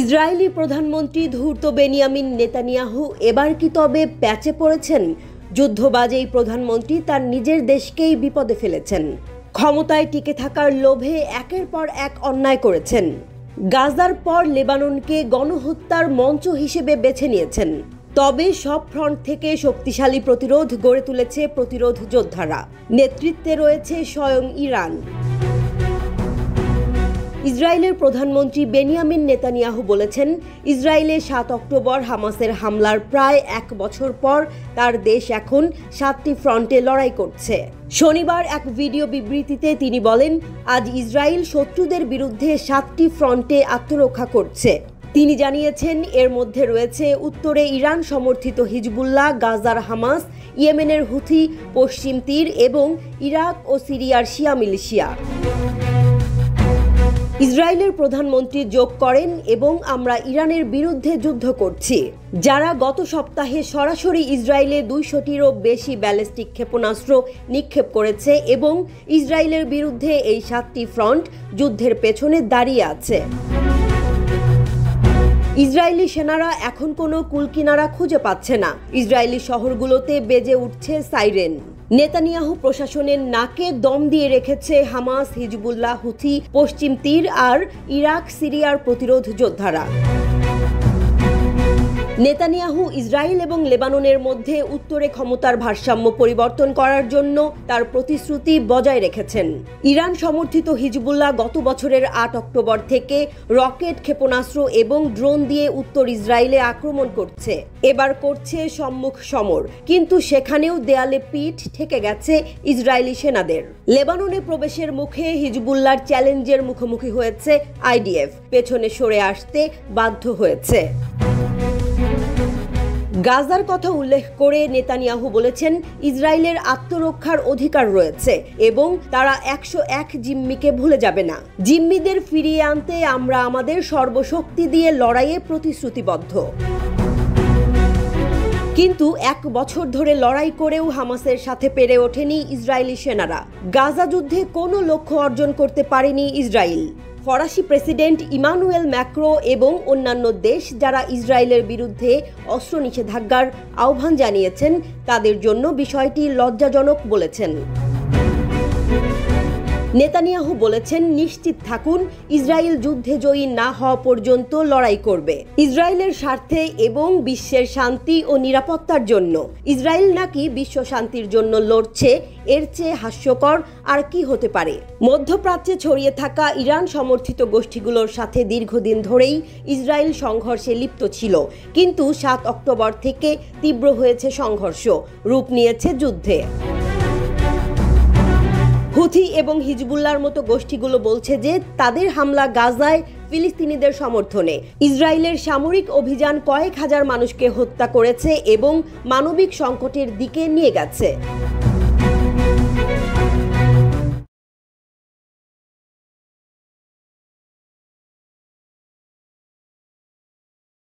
Israeli প্রধানমন্ত্রী ধূর্ত Benjamin Netanyahu এবার কি তবে প্যাচে পড়েছেন? যুদ্ধবাজ এই প্রধানমন্ত্রী তার নিজের দেশকেই বিপদে ফেলেছেন। ক্ষমতায় টিকে থাকার লোভে একের পর এক অন্যায় করেছেন। গাজার পর লেবাননকে গণহত্যার মঞ্চ হিসেবে বেছে নিয়েছেন। তবে সব ফ্রন্ট থেকে শক্তিশালী প্রতিরোধ গড়ে তুলেছে প্রতিরোধ যোদ্ধারা। নেতৃত্বে রয়েছে স্বয়ং ইরান। ইসরায়েলের প্রধানমন্ত্রী বেনিয়ামিন নেতানিয়াহু বলেছেন, ইসরায়েলে 7 অক্টোবর হামাসের হামলার প্রায় 1 বছর পর তার দেশ এখন 7টি ফ্রন্টে লড়াই করছে। শনিবার এক ভিডিও বিবৃতিতে তিনি বলেন, আজ ইসরায়েল শত্রুদের বিরুদ্ধে 7টি ফ্রন্টে আত্মরক্ষা করছে। তিনি জানিয়েছেন, এর মধ্যে রয়েছে উত্তরে ইরান সমর্থিত হিজবুল্লাহ, গাজার হামাস, ইয়েমেনের হুথি, পশ্চিম তীর এবং ইরাক ও সিরিয়ার শিয়া মিলিশিয়া। ইসরায়েলের প্রধানমন্ত্রী যোগ করেন, এবং আমরা ইরানের বিরুদ্ধে যুদ্ধ করছি, যারা গত সপ্তাহে সরাসরি ইসরায়েলে 200টিরও বেশি ব্যালিস্টিক ক্ষেপণাস্ত্র নিক্ষেপ করেছে এবং ইসরায়েলের বিরুদ্ধে এই 7টি ফ্রন্ট যুদ্ধের পেছনে দাঁড়িয়ে আছে। ইসরায়েলি সেনারা এখন কোনো কুলকিনারা খুঁজে পাচ্ছে না। ইসরায়েলি শহরগুলোতে বেজে উঠছে সাইরেন। নেতানিয়াহু প্রশাসনের নাকে দম দিয়ে রেখেছে হামাস, হিজবুল্লাহ, হুথি, পশ্চিম তীর আর ইরাক সিরিয়ার প্রতিরোধ যোদ্ধারা। নেতানিয়াহু ইসরায়েল এবং লেবাননের মধ্যে উত্তরে ক্ষমতার ভারসাম্য পরিবর্তন করার জন্য তার প্রতিশ্রুতি বজায় রেখেছেন। ইরান সমর্থিত হিজবুল্লাহ গত বছরের 8 অক্টোবর থেকে রকেট, ক্ষেপণাস্ত্র এবং ড্রোন দিয়ে উত্তর ইসরায়েলে আক্রমণ করছে। এবার করছে সম্মুখ সমর, কিন্তু সেখানেও দেয়ালে পিঠ ঠেকে গেছে ইসরায়েলি সেনাদের। লেবাননে প্রবেশের মুখে হিজবুল্লাহর চ্যালেঞ্জের মুখোমুখি হয়েছে আইডিএফ, পেছনে সরে আসতে বাধ্য হয়েছে। গাজার কথা উল্লেখ করে নেতানিয়াহু বলেছেন, ইসরায়েলের আত্মরক্ষার অধিকার রয়েছে এবং তারা 101 জিম্মিকে ভুলে যাবে না। জিম্মিদের ফিরিয়ে আনতে আমরা আমাদের সর্বশক্তি দিয়ে লড়াইয়ে প্রতিশ্রুতিবদ্ধ। কিন্তু 1 বছর ধরে লড়াই করেও হামাসের সাথে পেরে ওঠেনি ইসরায়েলি সেনারা। গাজা যুদ্ধে কোনো লক্ষ্য অর্জন করতে পারেনি ইসরায়েল। ফরাসি প্রেসিডেন্ট ইমানুয়েল ম্যাক্রো এবং অন্যান্য দেশ যারা ইসরায়েলের বিরুদ্ধে অস্ত্র নিষেধাজ্ঞার আহ্বান জানিয়েছেন, তাদের জন্য বিষয়টি লজ্জাজনক বলেছেন। নেতানিয়াহু বলেছেন, নিশ্চিত থাকুন, ইসরায়েল যুদ্ধে জয়ী না হওয়া পর্যন্ত লড়াই করবে ইসরায়েলের স্বার্থে এবং বিশ্বের শান্তি ও নিরাপত্তার জন্য। ইসরায়েল নাকি বিশ্ব শান্তির জন্য লড়ছে, এর চেয়ে হাস্যকর আর কি হতে পারে? মধ্যপ্রাচ্যে ছড়িয়ে থাকা ইরান সমর্থিত গোষ্ঠীগুলোর সাথে দীর্ঘদিন ধরেই ইসরায়েল সংঘর্ষে লিপ্ত ছিল, কিন্তু 7 অক্টোবর থেকে তীব্র হয়েছে সংঘর্ষ, রূপ নিয়েছে যুদ্ধে। হুথি এবং হিজবুল্লাহর মতো গোষ্ঠীগুলো বলছে যে তাদের হামলা গাজায় ফিলিস্তিনিদের সমর্থনে। ইসরায়েলের সামরিক অভিযান কয়েক হাজার মানুষকে হত্যা করেছে এবং মানবিক সংকটের দিকে নিয়ে গেছে।